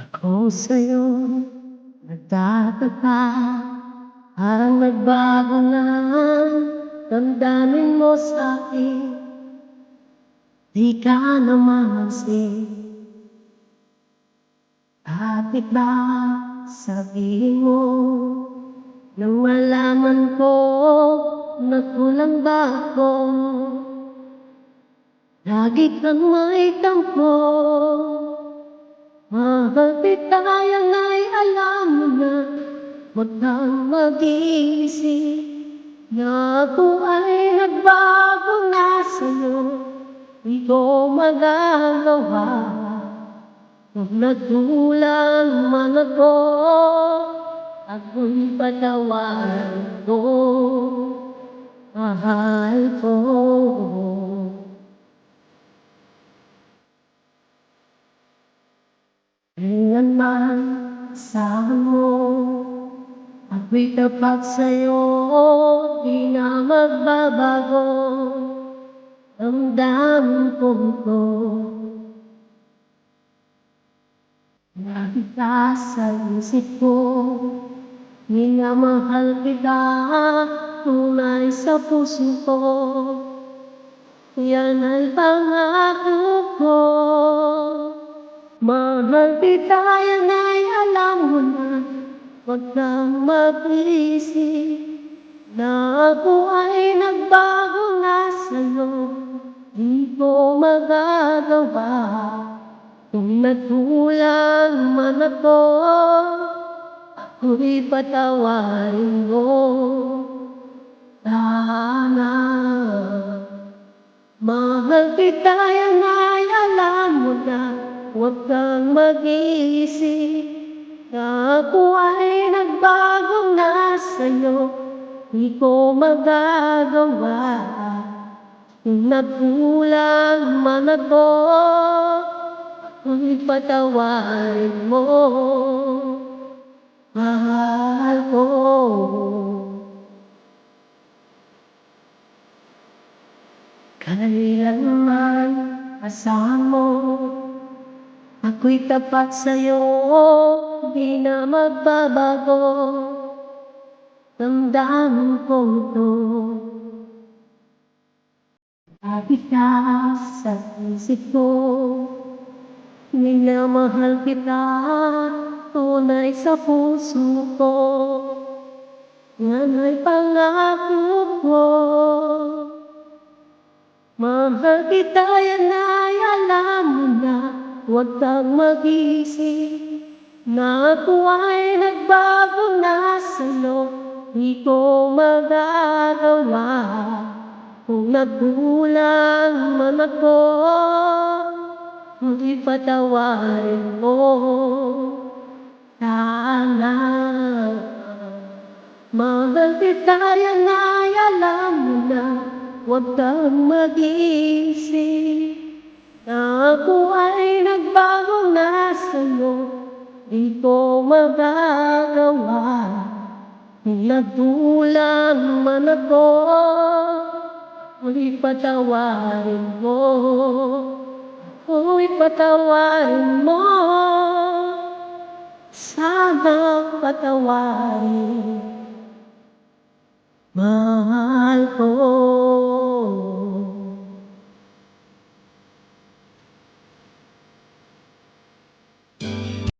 Ako sa'yo nagtataka, parang nagbago na ang damdamin mo sa'kin. Di ka namansin, bakit ba sabihin mo nang malaman ko na kulang ba ako? Lagi kang may tampo, mahal kita yan ay alam mo na. Huwag kang mag-iisip na ako ay nagbago na sa'yo. Di ko magagawa kung nagkulang man ako, ako'y patawarin ko, mahal ko. Kailan man asahan mo, ako'y tapat sa'yo, di na magbabago ang damdamin ko. Lagi ka sa isip ko, minamahal kita, tunay sa puso ko. Yan ay pangako ko. Mahal kita, yan ay alam mo na. Huwag kang mag-isip na ako ay nagbago na sa'yo. Di ko magagawa kung nagkulang man ako, ako'y patawarin mo. Sana mahal kita, yan ay alam mo na. Huwag kang mag-iisip na ako ay nagbago na sa'yo. Di ko magagawa kung nagkulang man ako, ako'y patawarin mo, mahal ko. Kailanman asahan mo, ako'y tapat sa'yo, di na magbabago. Damdamin ko ito, lagi ka sa isip ko. Minamahal kita, tunay sa puso ko. Yan ay pangako ko. Mahal kita, yan ay alam mo na. Huwag kang mag-isip na ako ay nagbago na sa'yo. Di ko magagawa kung nagkulang man ako, ako'y patawarin mo. Sana mahal kita, yan ay alam mo na. Huwag kang mag-iisip na ako ay nagbago na sa'yo. Di ko magagawa kung nagkulang man ako, ako'y patawarin mo. Ako'y patawarin mo. Sana patawarin, mahal.